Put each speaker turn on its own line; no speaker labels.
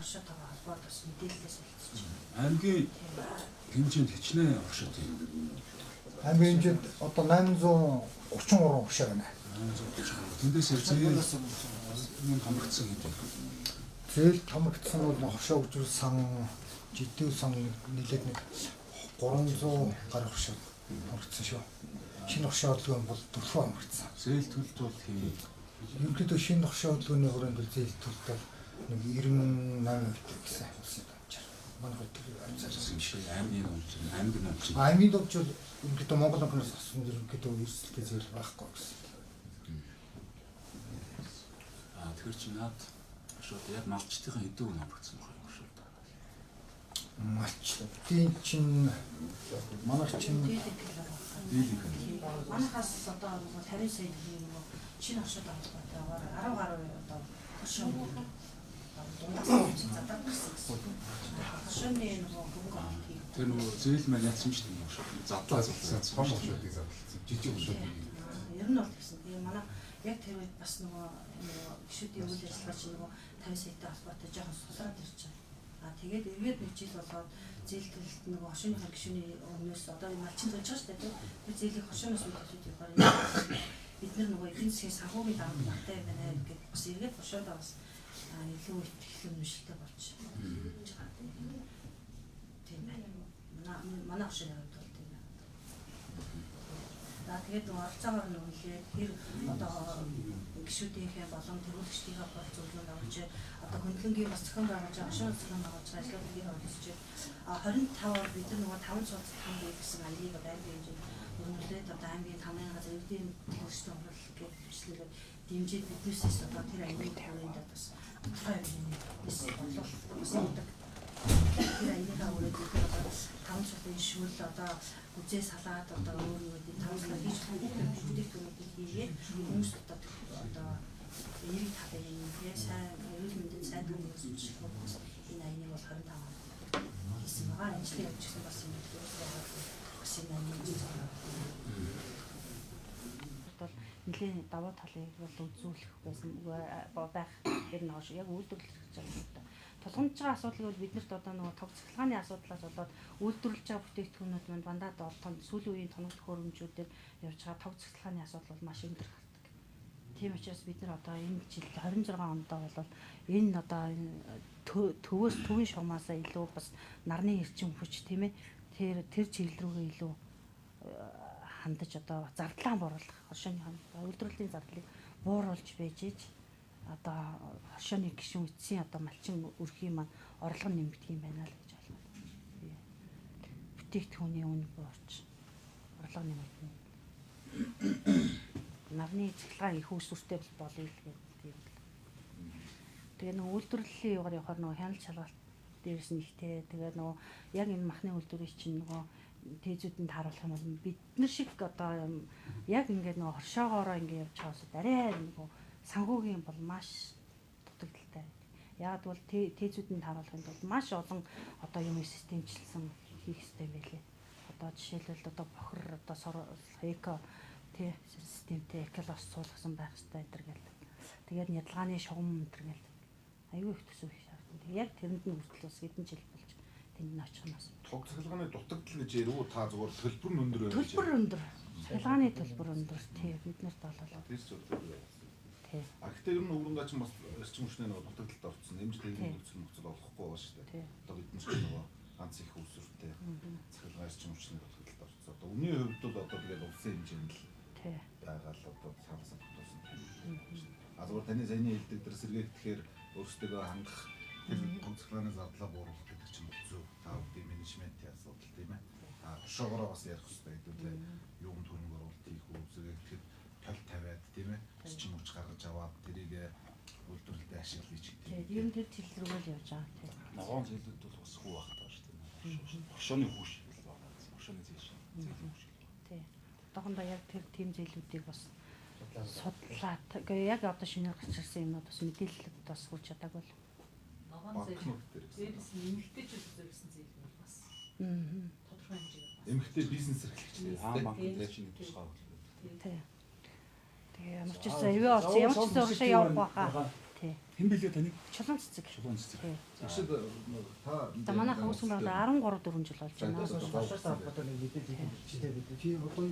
Оршотойгоо холбоод бас мэдээлэлээс үлдчихэж байна.
Аймгийн хэмжээнд хичнээн оршот юм.
Аймгийн хэмжээнд одоо 833 оршоо байна.
Тэндээс зээл хамрагдсан гэдэг.
Зээлд хамрагдсан бол оршоо үзүүлсэн жидүү сан нийлээд нэг 300 гаруй оршоо хамрагдсан шүү. Шинэ оршоо хөдөлгөөн бол 4 хамрагдсан.
Зээл төлөлт бол хэмээн.
Ерөнхийдөө шинэ оршоо хөдөлгөөний хүрээнд бол зээл төлөлт бол нэг 98% гэсэн хэлсэн байна. Манай хөдөлгөөн амжаарсан
Жишээ аймгийн өмчн, аймгийн өмчн.
аймгийн төвч бол ерөнхийдөө Монгол банкнаас авсан ерөнхийдөө эрсдэлтэй зээл байхгүй гэсэн.
Тэгэхээр чи наад шууд яг малчтын хэдэн хүн хамрагдсан байх юм шууд.
Малчтын чинь манайх чинь
Манайхаас одоо 50 сая төгрөгийн шинэ оршууд авалтайгаар 10 гаруй одоо оршоо дундаас задаг гэсэн. Оршооны нөгөө хөнгө
Тэр нөгөө зээл маань яцсан шүү дээ шууд задлаа зулсан.
Том оршуудыг задлсан. Жижиг оршуудыг.
ер нь бол гэсэн. Тэгээ манай яг тэр үед бас нөгөө гişүүдийн үйл ажиллагаа чинь нөгөө 50 саятай холбоотой жоохон сулраад ирж байгаа. Тэгээд эргээд нэг жил болоод зээл төлөлт нөгөө хошууны гişүний өмнөөс одоо малчин төлж байгаа шүү дээ. Тэр зээлийг хошууноос үүдэлж явахаар бид нар нөгөө эдийн засгийн санхүүгийн дарамттай байна гэдэг бас эргээд хошоодоо бас илүү их хэмжээтэй болж байгаа. Тийм байна. Манай хошууны хувьд бол тийм байна. Тэгээд оролцоогоор нүглээ тэр одоо гişүүдийнхээ болон төрөлгчдийнхээ бол зөвлөмж авч одоо хөндлөнгийн бас зохион байгуулж байгаа шин зохион байгуулж байгаа ажлуудыг олж 25-аар бид нөгөө 500 том гэсэн аяыг аймгийн хэмжээнд өрнүүлээд одоо аймгийн 5 газар үүдийн төлөвшөлт хурал гэх бичлэгээр дэмжиж биднээсээс одоо тэр аймгийн тавинд бас тодорхой хэмжээний бис бодлого үүсгэж тэр аймгийн аваад ихээр одоо 500-ын шүүл одоо үзээ салаад одоо өөр нэг 500 хийж бүтээгдэхүүнүүдийг хийгээд хүмүүст одоо эрэг тавын яг сайн эрүүл мэндийн сайн төлөвлөж энэ аяыг бол 25 хийсэн байгаа. Ажлын явуулсан бас юм бас энэ аяыг бол нэлийн даваа талыг бол үзүүлэх байсан байх гэдэг нэг шүү. Яг үйлдвэрлэж байгаа юм да. Тулгамдж байгаа асуудал бол биднэрт одоо нөгөө тог цахилгааны асуудлаас болоод үйлдвэрлэж байгаа бүтээгдэхүүнүүд маань дандаа том сүүлийн үеийн тоног төхөөрөмжүүдээр явж байгаа тог цахилгааны асуудал бол маш өндөр гардаг. Тийм учраас бид нар одоо энэ жил 26 онд бол энэ одоо төвөөс төвийн шугамаасаа илүү бас нарны эрчим хүч тийм ээ тэр чиглэл рүүгээ илүү хандаж одоо зардлаа бууруулах оршооны үйлдвэрлэлийн зардлыг бууруулж байж иж одоо оршооны гишүүн эцсийн одоо малчин өрхийн маань орлого нэмэгдэх юм байна л гэж ойлгоо. Бүтээгдэхүүний үн буурч орлого нэмэгдэнэ. Нарны цахилгаан их усүртэй болъё л гэдэг юм. Тэгээ нөгөө үйлдвэрлэлийн югаар явахаар нөгөө хяналт шалгалт дээрс нэгтэй тэгээ нөгөө яг энэ махны үйлдвэрийн чинь нөгөө тээзүүдэнд харуулах юм бол бид нар шиг одоо яг ингээд нөгөө хоршоогоороо ингээд явж байгаа ус арай нөгөө санхүүгийн бол маш дутагдaltaй. Яг бол тээзүүдэнд харуулахын тулд маш олон одоо юм системчлсэн хийх хэрэгтэй байлээ. Одоо жишээлбэл одоо бохор одоо эко тий системтэй эколос суулгасан байх хэрэгтэй энэ гэл. Тэгээд ядалгааны шугам энэ гэл. Аюу их төсөв шаардсан. Яг тэрэнд нь хүртэл бас хэдэн жил болж тэнд нь очих нь бас.
Тог цахилгааны дутагдал гэж яруу та зүгээр төлбөр нь өндөр
байна. Төлбөр өндөр. Цахилгааны төлбөр өндөр тий бид нарт болоо.
Тий. А гэхдээ ер нь өвөрнгаа ч бас эрчим хүчний нэг дутагдалд орсон. Нэмжлэг нөхцөл нөхцөл олохгүй байгаа шүү дээ. Одоо бид нар нөгөө ганц их усүртэй цахилгаан эрчим хүчний дутагдалд орсон. Одоо үнийн хувьд бол одоо тэгээд улсын хэмжээнд л байгаа л одоо санасан туссан. А зүгээр таны саяны хэлдэг дээр сэргээтгэхээр өөрсдөө хангах тэр цахилгааны зардлаа бууруулах гэдэг чинь зөв. Та бүдгийн менежментийн асуудал тийм ээ. А шогороо бас ярих хэрэгтэй гэдэг юм төрөг оруулалт хийх үү сэргээтгэхэд тал тавиад тийм ээ. Эрчим хүч гаргаж аваад тэрийг үйлдвэрлэлд ашиглаж хийх
тийм. Тийм тэр чиглэл рүү л явж байгаа тийм.
Ногоон зээлүүд бол бас хүү багтаа шүү дээ. Оршооны хүүш л байна. Оршооны зээл шиг. Зээлийн хүүш.
Тийм. Одоохондоо яг тэр тийм зээлүүдийг бас судлаад яг одоо шинээр гарч ирсэн юмнууд бас мэдээлэл бас хүрч чадаагүй л.
Ногоон зээл дээрээс нэмэгдэж үзсэн зээл бол бас тодорхой хэмжээгээр
эмэгтэй бизнес эрхлэгчдээ
банк дээр чинь тусгай хөтөлбөр.
Тийм. Тэгээ Учирсан ивэ орсон ямар ч гэсэн урагшаа явах байхаа. Тий.
Хэн билээ таныг?
Чулуун цэцэг.
Чулуун цэцэг.
Тий.
Тэгшэд та
За манай хавсан бол 13 4 жил болж байна.
Шашаа авахад нэг мэдээлэл хийдэг. Чи одоо